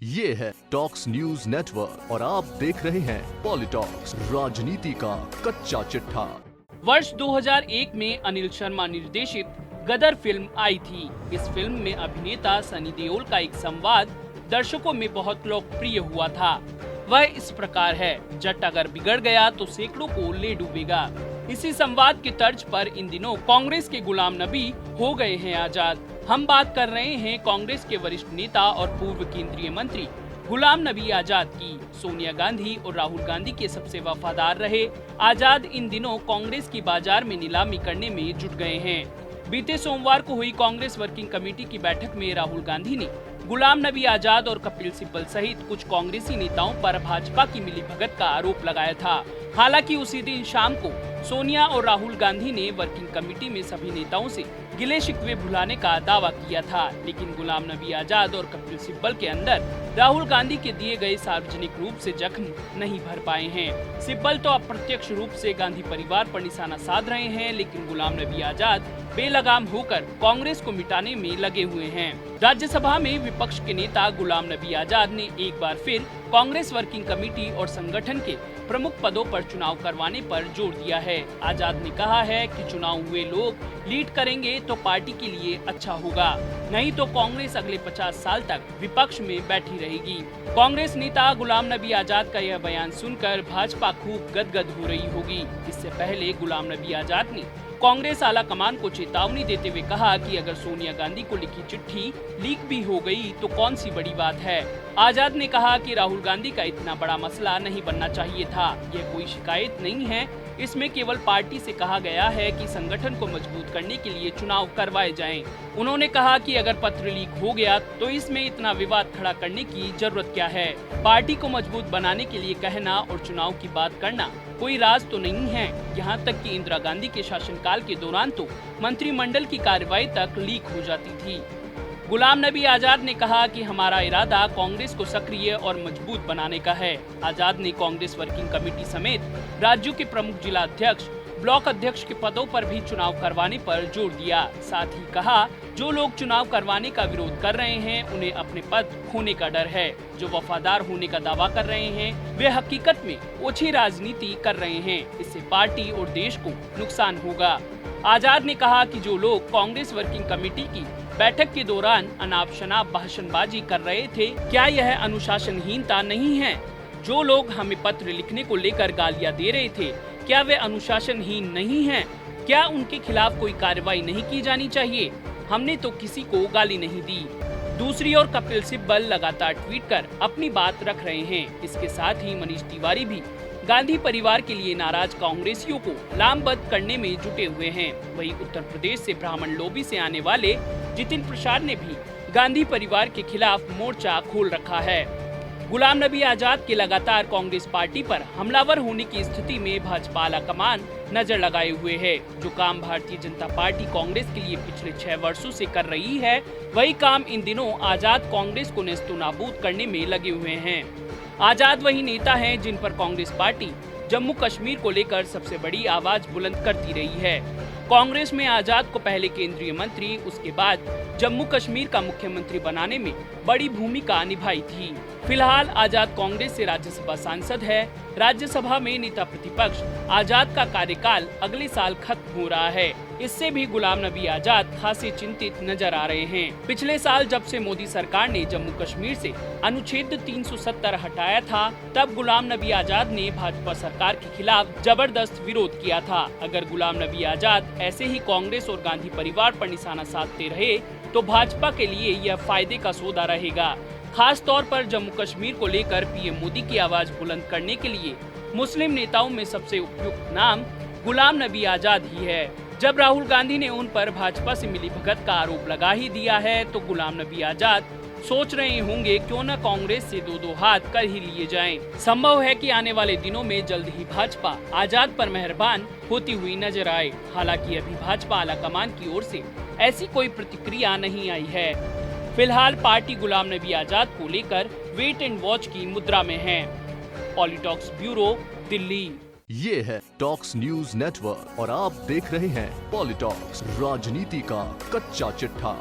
ये है talks news network और आप देख रहे हैं पॉलिटॉक्स, राजनीति का कच्चा चिट्ठा। वर्ष 2001 में अनिल शर्मा निर्देशित गदर फिल्म आई थी। इस फिल्म में अभिनेता सनी देओल का एक संवाद दर्शकों में बहुत लोकप्रिय हुआ था। वह इस प्रकार है, जट अगर बिगड़ गया तो सैकड़ों को ले डूबेगा। इसी संवाद के तर्ज पर इन दिनों कांग्रेस के गुलाम नबी हो गए हैं आजाद। हम बात कर रहे हैं कांग्रेस के वरिष्ठ नेता और पूर्व केंद्रीय मंत्री गुलाम नबी आजाद की। सोनिया गांधी और राहुल गांधी के सबसे वफादार रहे आजाद इन दिनों कांग्रेस की बाजार में नीलामी करने में जुट गए हैं। बीते सोमवार को हुई कांग्रेस वर्किंग कमेटी की बैठक में राहुल गांधी ने गुलाम नबी आजाद और कपिल सिब्बल सहित कुछ कांग्रेसी नेताओं पर भाजपा की मिलीभगत का आरोप लगाया था। हालांकि उसी दिन शाम को सोनिया और राहुल गांधी ने वर्किंग कमेटी में सभी नेताओं से गिले शिकवे भुलाने का दावा किया था, लेकिन गुलाम नबी आजाद और कपिल सिब्बल के अंदर राहुल गांधी के दिए गए सार्वजनिक रूप से जख्म नहीं भर पाए हैं। सिब्बल तो अप्रत्यक्ष रूप से गांधी परिवार पर निशाना साध रहे हैं, लेकिन गुलाम नबी आजाद बेलगाम होकर कांग्रेस को मिटाने में लगे हुए हैं। राज्यसभा में विपक्ष के नेता गुलाम नबी आजाद ने एक बार फिर कांग्रेस वर्किंग कमेटी और संगठन के प्रमुख पदों पर चुनाव करवाने पर जोर दिया है। आजाद ने कहा है कि चुनाव हुए लोग लीड करेंगे तो पार्टी के लिए अच्छा होगा, नहीं तो कांग्रेस अगले 50 साल तक विपक्ष में बैठी रहेगी। कांग्रेस नेता गुलाम नबी आजाद का यह बयान सुनकर भाजपा खूब गदगद हो रही होगी। इससे पहले गुलाम नबी आजाद ने कांग्रेस आला कमान को चेतावनी देते हुए कहा कि अगर सोनिया गांधी को लिखी चिट्ठी लीक भी हो गई तो कौन सी बड़ी बात है। आजाद ने कहा कि राहुल गांधी का इतना बड़ा मसला नहीं बनना चाहिए था। यह कोई शिकायत नहीं है, इसमें केवल पार्टी से कहा गया है कि संगठन को मजबूत करने के लिए चुनाव करवाए जाएं। उन्होंने कहा कि अगर पत्र लीक हो गया तो इसमें इतना विवाद खड़ा करने की जरूरत क्या है। पार्टी को मजबूत बनाने के लिए कहना और चुनाव की बात करना कोई राज तो नहीं है। यहाँ तक कि इंदिरा गांधी के शासनकाल के दौरान तो मंत्रिमंडल की कार्रवाई तक लीक हो जाती थी। गुलाम नबी आजाद ने कहा कि हमारा इरादा कांग्रेस को सक्रिय और मजबूत बनाने का है। आजाद ने कांग्रेस वर्किंग कमेटी समेत राज्यों के प्रमुख जिला अध्यक्ष, ब्लॉक अध्यक्ष के पदों पर भी चुनाव करवाने पर जोर दिया। साथ ही कहा, जो लोग चुनाव करवाने का विरोध कर रहे हैं उन्हें अपने पद खोने का डर है। जो वफादार होने का दावा कर रहे हैं वे हकीकत में ओछी राजनीति कर रहे हैं। इससे पार्टी और देश को नुकसान होगा। आजाद ने कहा कि जो लोग कांग्रेस वर्किंग कमेटी की बैठक के दौरान अनाप शनाप भाषणबाजी कर रहे थे, क्या यह अनुशासनहीनता नहीं है? जो लोग हमें पत्र लिखने को लेकर गालियां दे रहे थे, क्या वे अनुशासनहीन नहीं हैं? क्या उनके खिलाफ कोई कार्रवाई नहीं की जानी चाहिए? हमने तो किसी को गाली नहीं दी। दूसरी ओर कपिल सिब्बल लगातार ट्वीट कर अपनी बात रख रहे हैं। इसके साथ ही मनीष तिवारी भी गांधी परिवार के लिए नाराज कांग्रेसियों को लामबंद करने में जुटे हुए हैं। वहीं उत्तर प्रदेश से ब्राह्मण लॉबी से आने वाले जितिन प्रसाद ने भी गांधी परिवार के खिलाफ मोर्चा खोल रखा है। गुलाम नबी आजाद के लगातार कांग्रेस पार्टी पर हमलावर होने की स्थिति में भाजपा आलाकमान नजर लगाए हुए है। जो काम भारतीय जनता पार्टी कांग्रेस के लिए पिछले 6 वर्षों से कर रही है, वही काम इन दिनों आजाद कांग्रेस को नेस्तनाबूद करने में लगे हुए हैं। आजाद वही नेता हैं जिन पर कांग्रेस पार्टी जम्मू कश्मीर को लेकर सबसे बड़ी आवाज बुलंद करती रही है। कांग्रेस में आजाद को पहले केंद्रीय मंत्री, उसके बाद जम्मू कश्मीर का मुख्यमंत्री बनाने में बड़ी भूमिका निभाई थी। फिलहाल आजाद कांग्रेस से राज्यसभा सांसद है। राज्यसभा में नेता प्रतिपक्ष आजाद का कार्यकाल अगले साल खत्म हो रहा है। इससे भी गुलाम नबी आजाद खासे चिंतित नजर आ रहे हैं। पिछले साल जब से मोदी सरकार ने जम्मू कश्मीर से अनुच्छेद 370 हटाया था, तब गुलाम नबी आजाद ने भाजपा सरकार के खिलाफ जबरदस्त विरोध किया था। अगर गुलाम नबी आजाद ऐसे ही कांग्रेस और गांधी परिवार पर निशाना साधते रहे तो भाजपा के लिए यह फायदे का सौदा रहेगा। खास तौर पर जम्मू कश्मीर को लेकर पीएम मोदी की आवाज बुलंद करने के लिए मुस्लिम नेताओं में सबसे उपयुक्त नाम गुलाम नबी आजाद ही है। जब राहुल गांधी ने उन पर भाजपा से मिलीभगत का आरोप लगा ही दिया है तो गुलाम नबी आजाद सोच रहे होंगे क्यों न कांग्रेस से दो हाथ कर ही लिए जाएं। संभव है कि आने वाले दिनों में जल्द ही भाजपा आजाद पर मेहरबान होती हुई नजर आए। हालांकि अभी भाजपा आलाकमान की ओर से ऐसी कोई प्रतिक्रिया नहीं आई है। फिलहाल पार्टी गुलाम नबी आजाद को लेकर वेट एंड वॉच की मुद्रा में है। पॉलिटॉक्स ब्यूरो, दिल्ली। ये है टॉक्स न्यूज नेटवर्क और आप देख रहे हैं पॉलिटॉक्स, राजनीति का कच्चा चिट्ठा।